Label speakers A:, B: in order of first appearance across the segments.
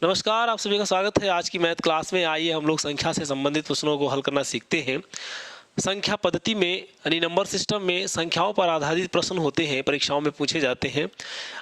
A: नमस्कार, आप सभी का स्वागत है आज की मैथ क्लास में। आइए हम लोग संख्या से संबंधित प्रश्नों को हल करना सीखते हैं। संख्या पद्धति में यानी नंबर सिस्टम में संख्याओं पर आधारित प्रश्न होते हैं, परीक्षाओं में पूछे जाते हैं।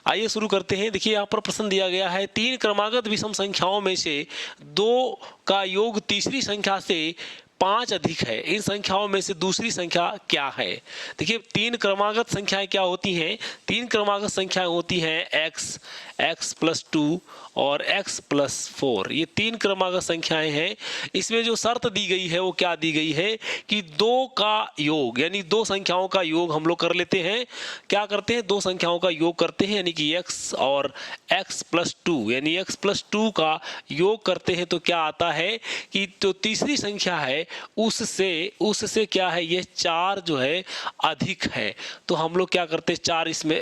A: आइए शुरू करते हैं। देखिए यहाँ पर प्रश्न दिया गया है, तीन क्रमागत विषम संख्याओं में से दो का योग तीसरी संख्या से 5 अधिक है। इन संख्याओं में से दूसरी संख्या क्या है? देखिए तीन क्रमागत संख्याएं क्या होती हैं? तीन क्रमागत संख्याएं होती हैं x, x+2 और x+4। ये तीन क्रमागत संख्याएं हैं। इसमें जो शर्त दी गई है वो क्या दी गई है कि दो का योग यानी दो संख्याओं का योग हम लोग कर लेते हैं। क्या करते हैं? दो संख्याओं का योग करते हैं, यानी कि x और x+2 यानी x+2 का योग करते हैं तो क्या आता है कि जो तीसरी संख्या है उससे क्या है, ये 4 जो है अधिक है। तो हम लोग क्या करते हैं, 4 इसमें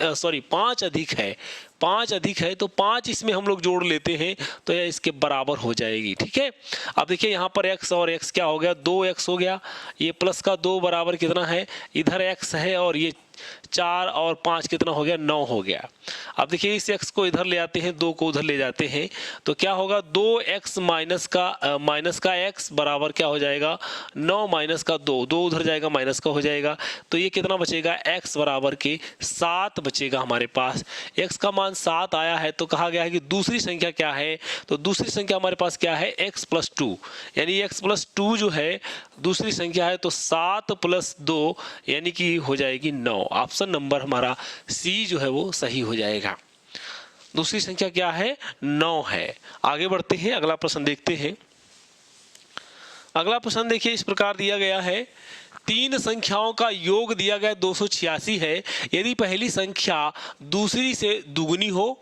A: 5 अधिक है। 5 अधिक है तो 5 इसमें हम लोग जोड़ लेते हैं तो यह इसके बराबर हो जाएगी। ठीक है, अब देखिए यहाँ पर x और x क्या हो गया, 2x हो गया। ये प्लस का 2 बराबर कितना है, इधर x है और ये 4 और 5 कितना हो गया, 9 हो गया। अब देखिए इस x को इधर ले आते हैं, 2 को उधर ले जाते हैं तो क्या होगा, 2x माइनस का x बराबर क्या हो जाएगा, 9 माइनस का 2, 2 उधर जाएगा माइनस का हो जाएगा तो ये कितना बचेगा, x बराबर के 7 बचेगा हमारे पास। x का मान 7 आया है तो कहा गया है कि दूसरी संख्या क्या है, तो दूसरी संख्या हमारे पास क्या है, x+2 यानी x+2 जो है दूसरी संख्या है तो 7 + 2 यानी कि हो जाएगी 9। ऑप्शन नंबर हमारा सी जो है वो सही हो जाएगा। दूसरी संख्या क्या है, 9 है। आगे बढ़ते हैं, अगला प्रश्न देखते हैं। अगला प्रश्न देखिए इस प्रकार दिया गया है, तीन संख्याओं का योग दिया गया 286 है। यदि पहली संख्या दूसरी से दुगनी हो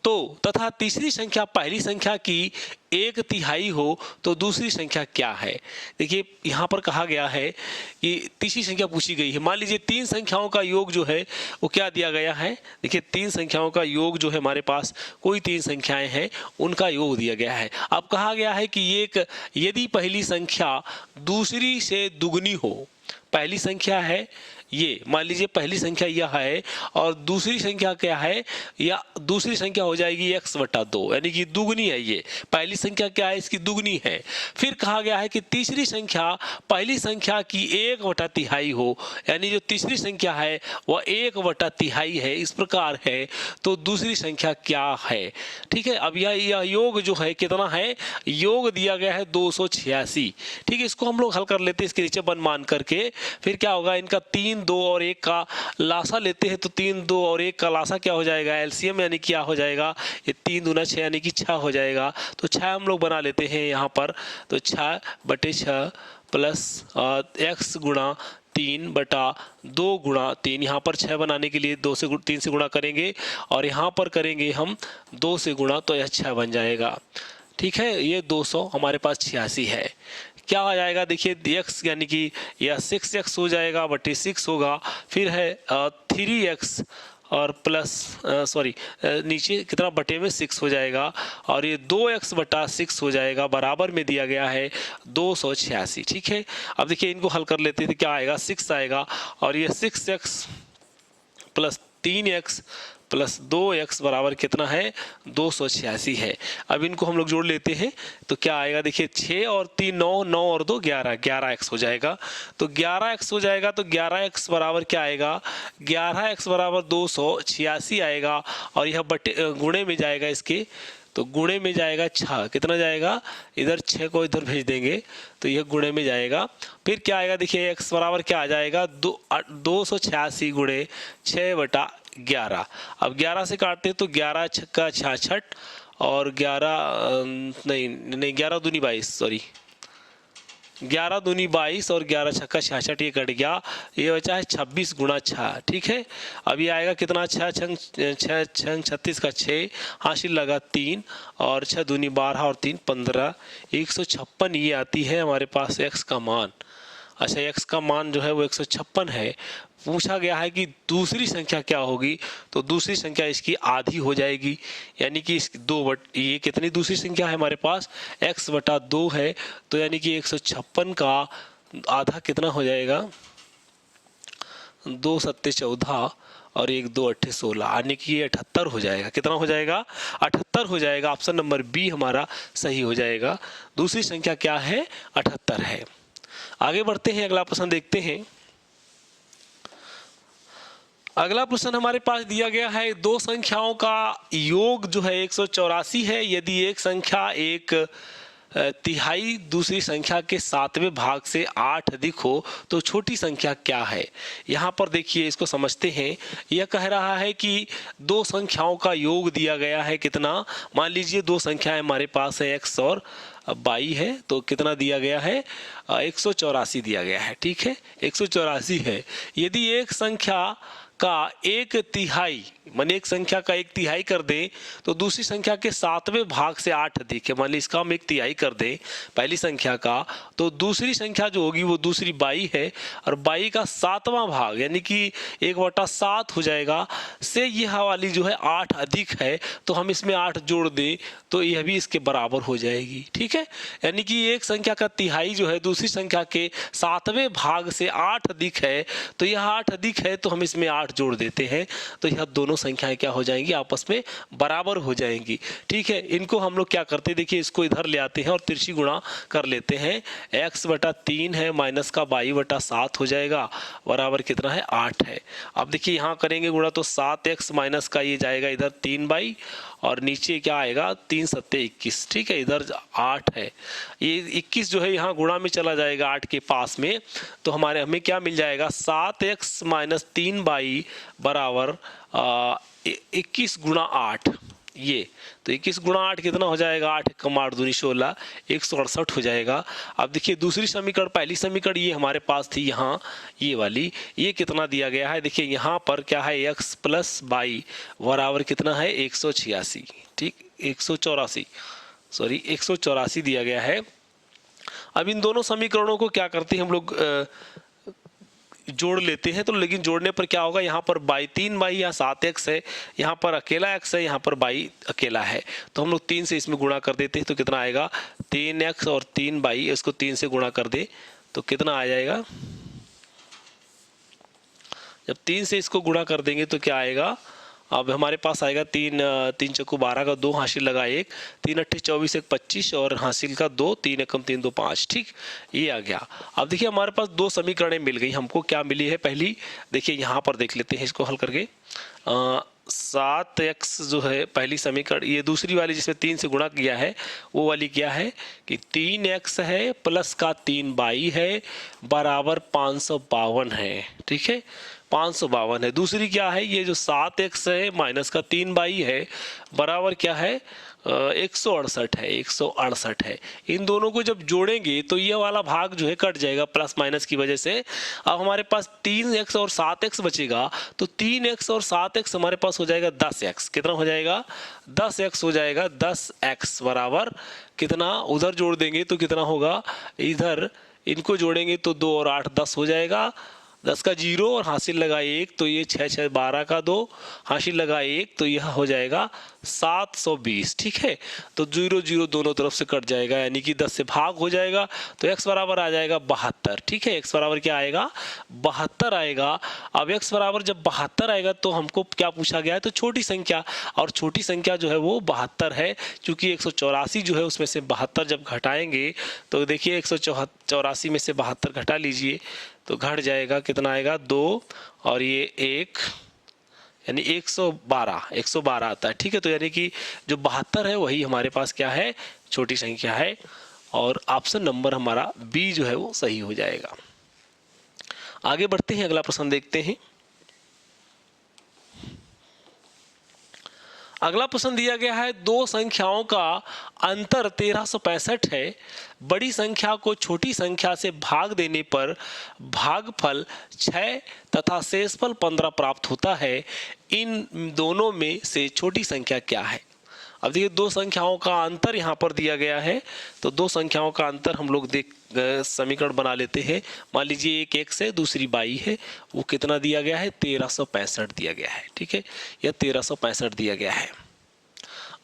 A: तो तथा तीसरी संख्या पहली संख्या की 1/3 हो तो दूसरी संख्या क्या है? देखिए यहाँ पर कहा गया है कि तीसरी संख्या पूछी गई है। मान लीजिए तीन संख्याओं का योग जो है वो क्या दिया गया है, देखिए तीन संख्याओं का योग जो है हमारे पास कोई तीन संख्याएं हैं उनका योग दिया गया है। अब कहा गया है कि यदि पहली संख्या दूसरी से दुगनी हो, पहली संख्या है ये, मान लीजिए पहली संख्या यह है और दूसरी संख्या क्या है, या दूसरी संख्या हो जाएगी x/2 यानी कि दुगनी है। ये पहली संख्या क्या है, इसकी दुगनी है। फिर कहा गया है कि तीसरी संख्या पहली संख्या की 1/3 हो, यानी जो तीसरी संख्या है वह 1/3 है, इस प्रकार है तो दूसरी संख्या क्या है? ठीक है, अब यह योग जो है कितना है, योग दिया गया है 286। ठीक है, इसको हम लोग हल कर लेते हैं इसके नीचे 1 मान करके। फिर क्या होगा, इनका 3, 2 और 1 का लासा लेते हैं तो 3, 2 और 1 का लासा क्या हो जाएगा, एलसीएम यानी क्या हो जाएगा, ये 3 दूना 6 यानी कि 6 हो जाएगा। तो 6 हम लोग बना लेते हैं यहाँ पर, तो 6/6 प्लस x गुणा 3/2 गुणा 3। यहाँ पर 6 बनाने के लिए 3 से गुणा करेंगे और यहाँ पर करेंगे हम 2 से गुणा तो यह 6 बन जाएगा। ठीक है, ये 200 हमारे पास 86 है। क्या आ जाएगा, देखिए x यानी कि यह 6x हो जाएगा बटे 6 होगा। फिर है 3x और प्लस नीचे कितना बटे में 6 हो जाएगा और ये 2x/6 हो जाएगा, बराबर में दिया गया है 286। ठीक है, अब देखिए इनको हल कर लेते हैं तो क्या आएगा, 6 आएगा और ये 6x plus 3x plus 2x बराबर कितना है, 286 है। अब इनको हम लोग जोड़ लेते हैं तो क्या आएगा, देखिए 6 और 3 9, 9 और 2 11, 11x हो जाएगा। तो 11x हो जाएगा तो 11x बराबर क्या आएगा, 11x बराबर 286 आएगा और यह गुणे में जाएगा इसके, तो गुणे में जाएगा 6, कितना जाएगा, इधर 6 को इधर भेज देंगे तो यह गुणे में जाएगा। फिर क्या आएगा, देखिए x बराबर क्या आ जाएगा, 286 गुणे 6/11। अब 11 से काटते हैं तो 11 छक्का 66 और 11 दूनी 22, 11 दूनी 22 और 11 छक्का 66, ये कट गया, ये बचा है 26 गुणा 6। ठीक है, अब ये आएगा कितना, 6 छंग 36 का 6, हासिल लगा 3 और 6 दूनी 12 और 3 15, 156 ये आती है हमारे पास x का मान। अच्छा, x का मान जो है वो 156 है। पूछा गया है कि दूसरी संख्या क्या होगी, तो दूसरी संख्या इसकी आधी हो जाएगी, यानी कि ये कितनी दूसरी संख्या है हमारे पास, x/2 है, तो यानी कि 156 का आधा कितना हो जाएगा, 2 × 7 = 14 और 1 2 8 16, यानी कि ये 78 हो जाएगा। कितना हो जाएगा? 78 हो जाएगा। ऑप्शन नंबर बी हमारा सही हो जाएगा। दूसरी संख्या क्या है? 78 है। आगे बढ़ते हैं, अगला प्रश्न देखते हैं। अगला प्रश्न हमारे पास दिया गया है, दो संख्याओं का योग जो है 184 है। यदि एक संख्या एक तिहाई दूसरी संख्या के 7वें भाग से 8 अधिक हो तो छोटी संख्या क्या है? यहाँ पर देखिए, इसको समझते हैं। यह कह रहा है कि दो संख्याओं का योग दिया गया है। कितना? मान लीजिए दो संख्याएं हमारे पास है, x और y है, तो कितना दिया गया है? 184 दिया गया है। ठीक है, 184 है। यदि एक संख्या का एक तिहाई, माने एक संख्या का एक तिहाई कर दें तो दूसरी संख्या के 7वें भाग से 8 अधिक है। मान ली इसका हम एक तिहाई कर दें पहली संख्या का, तो दूसरी संख्या जो होगी वो दूसरी 22 है, और 22 का 7वां भाग यानी कि 1/7 हो जाएगा, से यह वाली जो है 8 अधिक है, तो हम इसमें 8 जोड़ दें तो यह भी इसके बराबर हो जाएगी। ठीक है, यानी कि एक संख्या का तिहाई जो है दूसरी संख्या के 7वें भाग से 8 अधिक है, तो यह 8 अधिक है, तो हम इसमें 8 जोड़ देते हैं, तो यह दोनों संख्याएं क्या हो जाएंगी? आपस में बराबर हो जाएंगी। ठीक है, इनको हम लोग क्या करते हैं, देखिए इसको इधर ले आते हैं और तिरछी गुणा कर लेते हैं। x/3 है माइनस का y/7 हो जाएगा, बराबर कितना है? 8 है। अब देखिए यहाँ करेंगे गुणा तो 7x माइनस का ये जाएगा इधर 3y, और नीचे क्या आएगा? 3 7 21। ठीक है, इधर 8 है, ये 21 जो है यहाँ गुणा में चला जाएगा 8 के पास में, तो हमें क्या मिल जाएगा? 7x माइनस 3y बराबर 21 गुणा 8। ये तो 21 गुणा 8 कितना हो जाएगा? 8 कम 8 दूनी 16, 168 हो जाएगा। अब देखिए दूसरी समीकरण, पहली समीकरण ये हमारे पास थी यहाँ, ये वाली, ये कितना दिया गया है? देखिए यहाँ पर क्या है? x प्लस y बराबर कितना है? 186। ठीक, 184 दिया गया है। अब इन दोनों समीकरणों को क्या करते हैं हम लोग? जोड़ लेते हैं। तो लेकिन जोड़ने पर क्या होगा? यहाँ पर 3y या 7x है, यहाँ पर अकेला x है, यहाँ पर y अकेला है, तो हम लोग 3 से इसमें गुणा कर देते हैं, तो कितना आएगा? 3x और 3y, इसको 3 से गुणा कर दे तो कितना आ जाएगा? जब 3 से इसको गुणा कर देंगे तो क्या आएगा? अब हमारे पास आएगा 3 चक्कू 12 का 2, हासिल लगा 1, 3 अट्ठे 24 1 25 और हासिल का 2, 3 एकम 3 2 5। ठीक, ये आ गया। अब देखिए हमारे पास दो समीकरणें मिल गई। हमको क्या मिली है? पहली देखिए यहाँ पर देख लेते हैं इसको हल करके। 7x जो है पहली समीकरण, ये दूसरी वाली जिसमें 3 से गुणा किया है वो वाली क्या है कि 3x है प्लस का 3y है बराबर 552 है। ठीक है, 552 है। दूसरी क्या है? ये जो 7x है माइनस का 3y है बराबर क्या है? 168 है, 168 है। इन दोनों को जब जोड़ेंगे तो ये वाला भाग जो है कट जाएगा प्लस माइनस की वजह से। अब हमारे पास 3x और 7x बचेगा, तो 3x और 7x हमारे पास हो जाएगा 10x। कितना हो जाएगा? 10x हो जाएगा। 10x बराबर कितना? उधर जोड़ देंगे तो कितना होगा? इधर इनको जोड़ेंगे तो 2 और 8 10 हो जाएगा। 10 का 0 और हासिल लगा 1, तो ये 6 6 12 का 2, हासिल लगा 1, तो यह हो जाएगा 720। ठीक है, तो 0 0 दोनों तरफ से कट जाएगा, यानी कि 10 से भाग हो जाएगा, तो x बराबर आ जाएगा 72। ठीक है, x बराबर क्या आएगा? 72 आएगा। अब x बराबर जब 72 आएगा तो हमको क्या पूछा गया है? तो छोटी संख्या, और छोटी संख्या जो है वो 72 है, क्योंकि 184 जो है उसमें से 72 जब घटाएंगे तो देखिए 184 में से 72 घटा लीजिए तो घट जाएगा, कितना आएगा? 2 और ये 1, यानी 112 आता है। ठीक है, तो यानी कि जो 72 है वही हमारे पास क्या है? छोटी संख्या है, और ऑप्शन नंबर हमारा बी जो है वो सही हो जाएगा। आगे बढ़ते हैं, अगला प्रश्न देखते हैं। अगला प्रश्न दिया गया है, दो संख्याओं का अंतर 1365 है। बड़ी संख्या को छोटी संख्या से भाग देने पर भागफल 6 तथा शेषफल 15 प्राप्त होता है। इन दोनों में से छोटी संख्या क्या है? अब देखिए दो संख्याओं का अंतर यहाँ पर दिया गया है, तो दो संख्याओं का अंतर हम लोग समीकरण बना लेते हैं। मान लीजिए एक x है, दूसरी y है, वो कितना दिया गया है? 1365 दिया गया है। ठीक है, यह 1365 दिया गया है।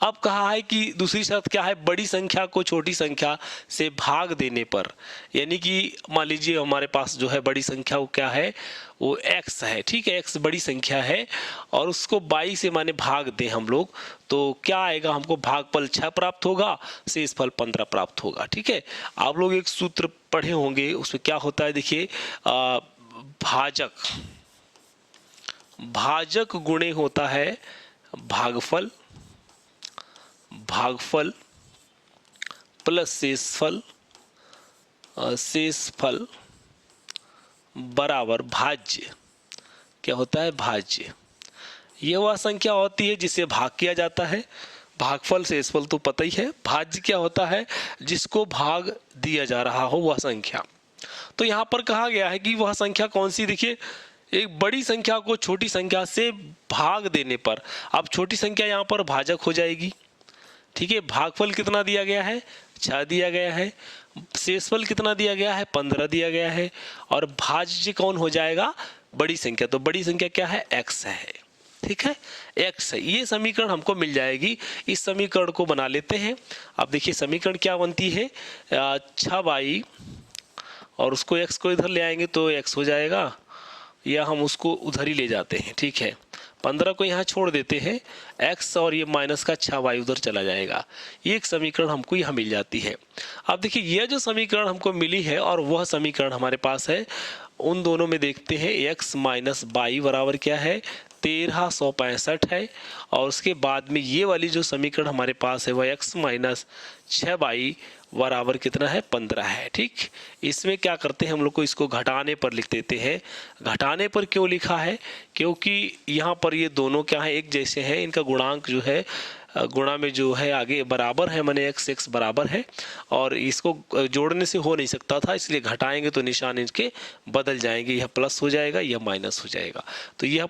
A: अब कहा है कि दूसरी शर्त क्या है, बड़ी संख्या को छोटी संख्या से भाग देने पर, यानी कि मान लीजिए हमारे पास जो है बड़ी संख्या वो क्या है, वो x है, ठीक है, x बड़ी संख्या है और उसको 22 से माने भाग दें हम लोग, तो क्या आएगा, हमको भागफल 6 प्राप्त होगा, शेषफल 15 प्राप्त होगा। ठीक है, आप लोग एक सूत्र पढ़े होंगे, उसमें क्या होता है देखिए, भाजक गुणे होता है भागफल प्लस शेषफल, शेषफल बराबर भाज्य। क्या होता है, भाज्य। यह वह संख्या होती है जिसे भाग किया जाता है। भागफल शेषफल तो पता ही है, भाज्य क्या होता है, जिसको भाग दिया जा रहा हो वह संख्या। तो यहाँ पर कहा गया है कि वह संख्या कौन सी, देखिए एक बड़ी संख्या को छोटी संख्या से भाग देने पर, अब छोटी संख्या यहाँ पर भाजक हो जाएगी। ठीक है, भागफल कितना दिया गया है, 6 दिया गया है, शेषफल कितना दिया गया है, 15 दिया गया है, और भाज्य कौन हो जाएगा, बड़ी संख्या। तो बड़ी संख्या क्या है, x है। ठीक है, x है। ये समीकरण हमको मिल जाएगी। इस समीकरण को बना लेते हैं। अब देखिए समीकरण क्या बनती है, 6y और उसको x को इधर ले आएंगे तो x हो जाएगा, या हम उसको उधर ही ले जाते हैं। ठीक है, 15 को यहाँ छोड़ देते हैं, x और ये माइनस का 6y उधर चला जाएगा। ये एक समीकरण हमको यहाँ मिल जाती है। अब देखिए यह जो समीकरण हमको मिली है और वह समीकरण हमारे पास है, उन दोनों में देखते हैं, x माइनस y बराबर क्या है, 1365 है, और उसके बाद में ये वाली जो समीकरण हमारे पास है वह x माइनस 6y बराबर कितना है, 15 है। ठीक, इसमें क्या करते हैं हम लोग को, इसको घटाने पर लिख देते हैं। घटाने पर क्यों लिखा है, क्योंकि यहाँ पर ये दोनों क्या है, एक जैसे हैं, इनका गुणांक जो है गुणा में जो है आगे बराबर है, माने x बराबर है, और इसको जोड़ने से हो नहीं सकता था, इसलिए घटाएंगे तो निशान इनके बदल जाएंगे, यह प्लस हो जाएगा, यह माइनस हो जाएगा। तो यह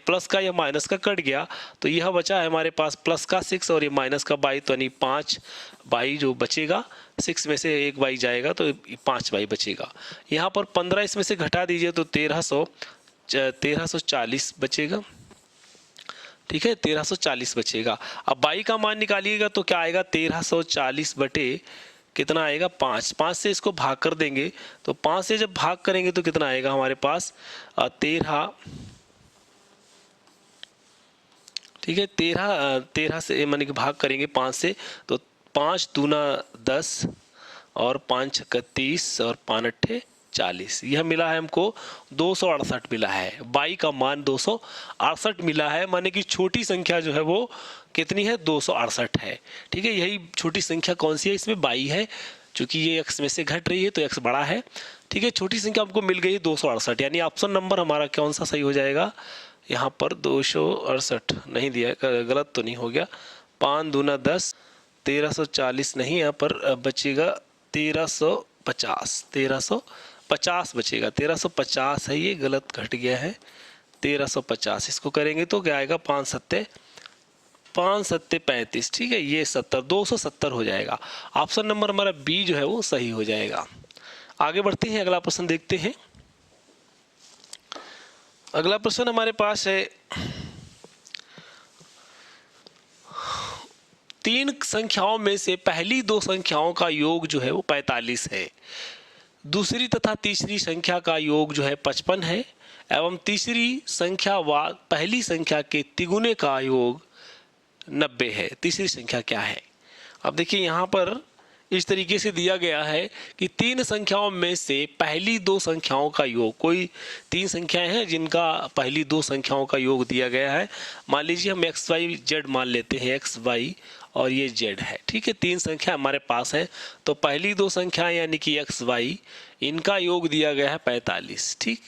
A: प्लस का, यह माइनस का कट गया, तो यह बचा है हमारे पास प्लस का 6 और ये माइनस का 22, तो यानी 5 बाई जो बचेगा, 6 में से 1 बाई जाएगा तो 5 बाई बचेगा। यहाँ पर 15 इसमें से घटा दीजिए तो 1340 बचेगा। ठीक है, 1340 बचेगा। अब बाई का मान निकालिएगा तो क्या आएगा, 1340 बटे कितना आएगा, 5 से इसको भाग कर देंगे, तो 5 से जब भाग करेंगे तो कितना आएगा हमारे पास, 13। ठीक है, 13 से माने कि भाग करेंगे 5 से, तो 5 दूना 10 और 5 छक्का 30 और 5 अट्ठे 40। यह मिला है हमको 268 मिला है। बाई का मान 268 मिला है, माने कि छोटी संख्या जो है वो कितनी है, 268 है। ठीक है, यही छोटी संख्या कौन सी है, इसमें बाई है, चूंकि ये x में से घट रही है तो x बड़ा है। ठीक है, छोटी संख्या हमको मिल गई 268, यानी ऑप्शन नंबर हमारा कौन सा सही हो जाएगा, यहाँ पर 268 नहीं दिया, गलत तो नहीं हो गया, 5 दूना 10, 1340 नहीं, यहाँ पर बचेगा 1350 बचेगा, 1350 है, ये गलत घट गया है, 1350 इसको करेंगे तो क्या आएगा, 5 सत्ते 35। ठीक है, ये 270 हो जाएगा। ऑप्शन नंबर हमारा बी जो है वो सही हो जाएगा। आगे बढ़ते हैं, अगला प्रश्न देखते हैं। अगला प्रश्न हमारे पास है, 3 संख्याओं में से पहली 2 संख्याओं का योग जो है वो 45 है, दूसरी तथा तीसरी संख्या का योग जो है 55 है, एवं तीसरी संख्या व पहली संख्या के तिगुने का योग 90 है। तीसरी संख्या क्या है। अब देखिए यहाँ पर इस तरीके से दिया गया है कि 3 संख्याओं में से पहली 2 संख्याओं का योग, कोई 3 संख्याएं हैं जिनका पहली 2 संख्याओं का योग दिया गया है। मान लीजिए हम एक्स वाई जेड मान लेते हैं, एक्स वाई और ये जेड है। ठीक है, 3 संख्या हमारे पास है, तो पहली 2 संख्याएं यानी कि एक्स वाई, इनका योग दिया गया है 45। ठीक,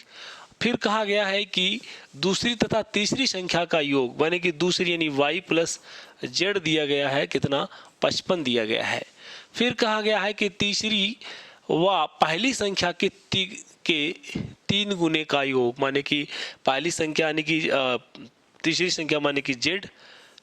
A: फिर कहा गया है कि दूसरी तथा तीसरी संख्या का योग, माने कि दूसरी यानी y प्लस जेड दिया गया है कितना, 55 दिया गया है। फिर कहा गया है कि तीसरी व पहली संख्या के 3 गुने का योग, माने कि पहली संख्या यानी कि तीसरी संख्या माने कि जेड,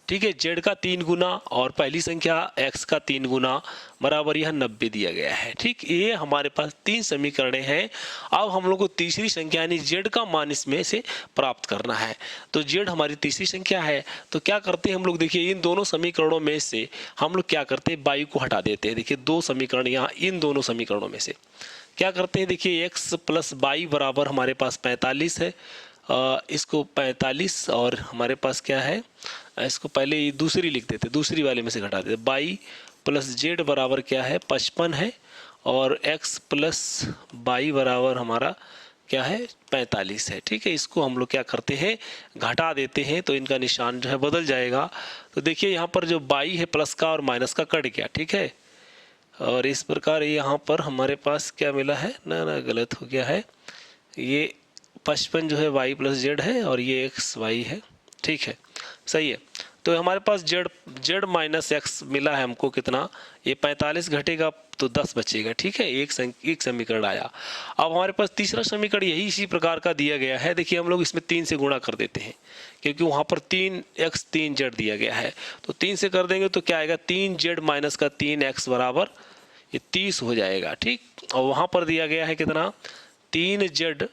A: ठीक है, जेड का 3 गुना और पहली संख्या एक्स का 3 गुना बराबर यह 90 दिया गया है। ठीक, ये हमारे पास 3 समीकरण हैं। अब हम लोग को तीसरी संख्या यानी जेड का मान इसमें से प्राप्त करना है। तो जेड हमारी तीसरी संख्या है, तो क्या करते हैं हम लोग, देखिए इन दोनों समीकरणों में से हम लोग क्या करते हैं, बाई को हटा देते हैं। देखिए 2 समीकरण यहाँ, इन दोनों समीकरणों में से क्या करते हैं, देखिए एक्स प्लस बाई बराबर हमारे पास 45 है। इसको 45 और हमारे पास क्या है, इसको पहले दूसरी लिख देते, दूसरी वाले में से घटा देते। बाई प्लस जेड बराबर क्या है, 55 है, और एक्स प्लस बाई बराबर हमारा क्या है, 45 है। ठीक है, इसको हम लोग क्या करते हैं, घटा देते हैं, तो इनका निशान जो है बदल जाएगा। तो देखिए यहाँ पर जो बाई है प्लस का और माइनस का कट गया। ठीक है, और इस प्रकार यहाँ पर हमारे पास क्या मिला है, ना गलत हो गया है, ये 55 जो है वाई प्लस जेड है और ये एक्स वाई है। ठीक है, सही है। तो हमारे पास जेड माइनस एक्स मिला है हमको कितना, ये 45 घटेगा तो 10 बचेगा। ठीक है, एक समीकरण आया। अब हमारे पास तीसरा समीकरण यही इसी प्रकार का दिया गया है। देखिए हम लोग इसमें 3 से गुणा कर देते हैं, क्योंकि वहाँ पर 3x 3z दिया गया है, तो 3 से कर देंगे तो क्या आएगा, 3z माइनस का 3x बराबर ये 30 हो जाएगा। ठीक, और वहाँ पर दिया गया है कितना, 3z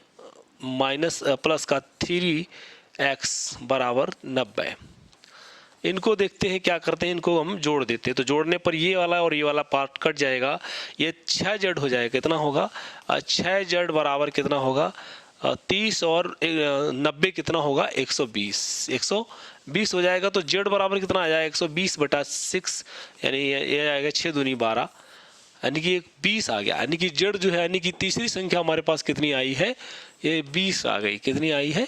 A: माइनस प्लस का 3x बराबर 90। इनको देखते हैं क्या करते हैं, इनको हम जोड़ देते हैं। तो जोड़ने पर ये वाला और ये वाला पार्ट कट जाएगा, ये 6z हो जाएगा। कितना होगा, 6z बराबर कितना होगा, 30 और 90 कितना होगा, 120 हो जाएगा। तो z बराबर कितना आ जाएगा, 120/6, यानी ये आएगा 6 दूनी 12, यानी कि 20 आ गया। यानी कि z जो है, यानी कि तीसरी संख्या हमारे पास कितनी आई है, ये 20 आ गई। कितनी आई है,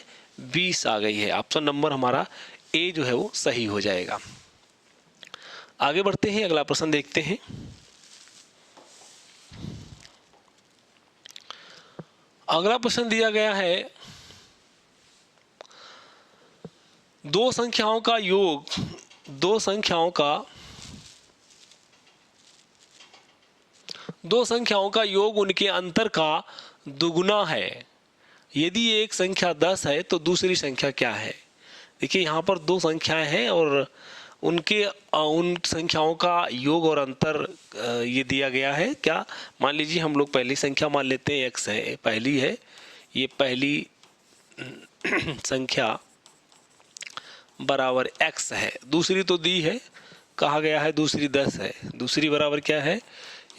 A: 20 आ गई है। ऑप्शन नंबर हमारा ए जो है वो सही हो जाएगा। आगे बढ़ते हैं, अगला प्रश्न देखते हैं। अगला प्रश्न दिया गया है, दो संख्याओं का योग उनके अंतर का दुगुना है। यदि एक संख्या 10 है तो दूसरी संख्या क्या है। देखिए यहाँ पर 2 संख्याएं हैं और उन संख्याओं का योग और अंतर ये दिया गया है। क्या, मान लीजिए हम लोग पहली संख्या मान लेते हैं x है, पहली है, ये पहली संख्या बराबर x है, दूसरी तो दी है, कहा गया है दूसरी 10 है, दूसरी बराबर क्या है,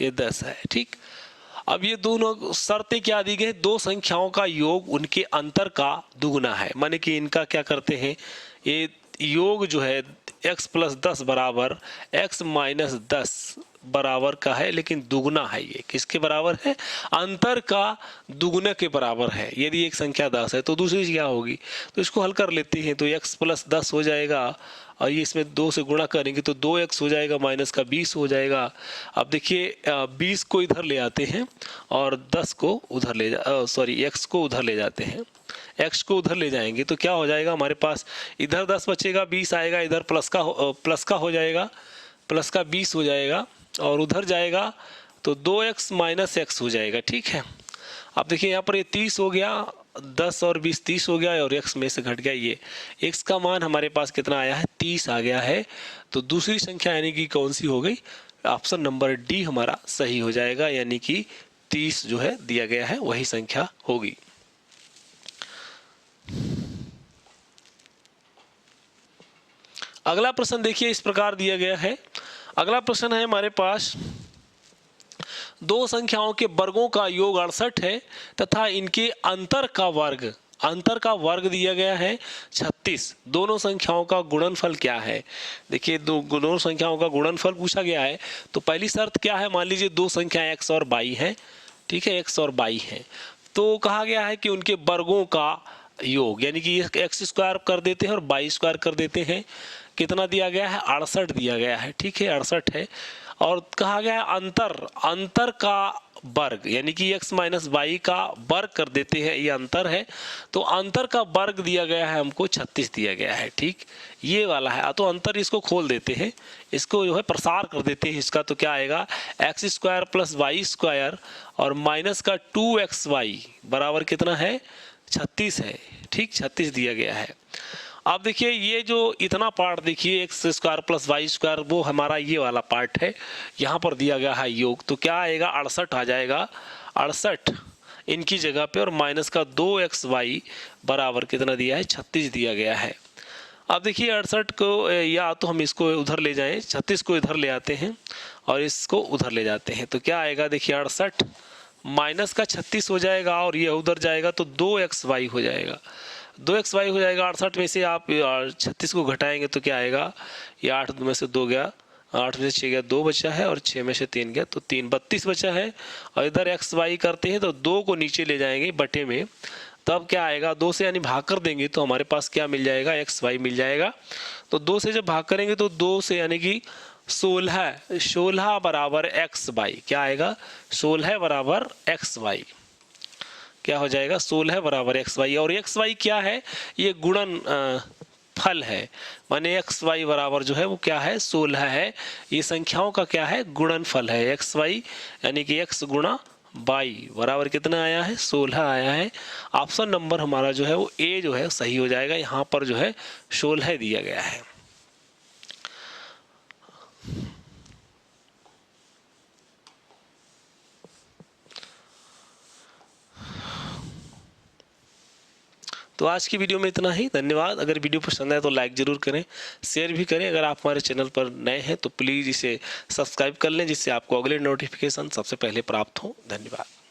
A: ये 10 है। ठीक, अब ये दोनों शर्तें क्या दी गई, 2 संख्याओं का योग उनके अंतर का दुगुना है। माने कि इनका क्या करते हैं, ये योग जो है x प्लस 10 बराबर x माइनस 10 बराबर का है, लेकिन दुगुना है। ये किसके बराबर है, अंतर का दुगुना के बराबर है। यदि एक संख्या 10 है तो दूसरी क्या होगी, तो इसको हल कर लेते हैं। तो x प्लस 10 हो जाएगा और ये इसमें 2 से गुणा करेंगे तो 2x हो जाएगा, माइनस का 20 हो जाएगा। अब देखिए 20 को इधर ले आते हैं और 10 को उधर x को उधर ले जाते हैं, x को उधर ले जाएंगे तो क्या हो जाएगा, हमारे पास इधर 10 बचेगा, 20 आएगा, इधर प्लस का हो जाएगा, प्लस का 20 हो जाएगा, और उधर जाएगा तो 2x माइनस x हो जाएगा। ठीक है, अब देखिए यहाँ पर ये 30 हो गया, 10 और 20 30 हो गया, और x में से घट गया, ये x का मान हमारे पास कितना आया है, 30 आ गया है। तो दूसरी संख्या यानी कि कौन सी हो गई, ऑप्शन नंबर डी हमारा सही हो जाएगा, यानी कि 30 जो है दिया गया है वही संख्या होगी। अगला प्रश्न देखिए इस प्रकार दिया गया है। अगला प्रश्न है हमारे पास, 2 संख्याओं के वर्गों का योग 68 है तथा इनके अंतर का वर्ग दिया गया है 36। दोनों संख्याओं का गुणनफल क्या है। देखिए दोनों संख्याओं का गुणनफल पूछा गया है, तो पहली शर्त क्या है, मान लीजिए 2 संख्याएं x और y है। ठीक है, x और y है, तो कहा गया है कि उनके वर्गों का योग, यानी कि x स्क्वायर कर देते हैं और y स्क्वायर कर देते हैं। कितना दिया गया है, 68 दिया गया है। ठीक है, 68 है, और कहा गया है अंतर का वर्ग, यानी कि x माइनस वाई का वर्ग कर देते हैं, ये अंतर है, तो अंतर का वर्ग दिया गया है हमको 36 दिया गया है। ठीक, ये वाला है, तो अंतर इसको खोल देते हैं, इसको जो है प्रसार कर देते हैं इसका, तो क्या आएगा, x square plus y square और माइनस का 2xy बराबर कितना है, 36 है। ठीक, 36 दिया गया है। अब देखिए ये जो इतना पार्ट देखिए x square plus y square, वो हमारा ये वाला पार्ट है, यहाँ पर दिया गया है योग, तो क्या आएगा 68 आ जाएगा, 68 इनकी जगह पे, और माइनस का 2xy बराबर कितना दिया है, 36 दिया गया है। अब देखिए 68 को या तो हम इसको उधर ले जाएं, 36 को इधर ले आते हैं और इसको उधर ले जाते हैं, तो क्या आएगा देखिए 68 माइनस का 36 हो जाएगा और ये उधर जाएगा तो 2xy हो जाएगा, 2xy हो जाएगा। 68 में से आप 36 को घटाएंगे तो क्या आएगा, ये 8 में से 2 गया, 8 में से 6 गया, 2 बचा है, और 6 में से 3 गया तो 3, 32 बचा है। और इधर xy करते हैं तो 2 को नीचे ले जाएंगे बटे में, तब क्या आएगा, 2 से यानी भाग कर देंगे तो हमारे पास क्या मिल जाएगा, xy मिल जाएगा। तो 2 से जब भाग करेंगे तो 2 से यानी कि 16 बराबर xy, क्या आएगा 16 बराबर xy, क्या हो जाएगा 16 बराबर xy। और xy क्या है, ये गुणन फल है, माने xy बराबर जो है वो क्या है 16 है, ये संख्याओं का क्या है गुणन फल है, xy यानी कि x गुणा y बराबर कितना आया है 16 आया है। ऑप्शन नंबर हमारा जो है वो ए जो है सही हो जाएगा, यहाँ पर जो है 16 दिया गया है। तो आज की वीडियो में इतना ही, धन्यवाद। अगर वीडियो पसंद आए तो लाइक ज़रूर करें, शेयर भी करें। अगर आप हमारे चैनल पर नए हैं तो प्लीज़ इसे सब्सक्राइब कर लें, जिससे आपको अगले नोटिफिकेशन सबसे पहले प्राप्त हो। धन्यवाद।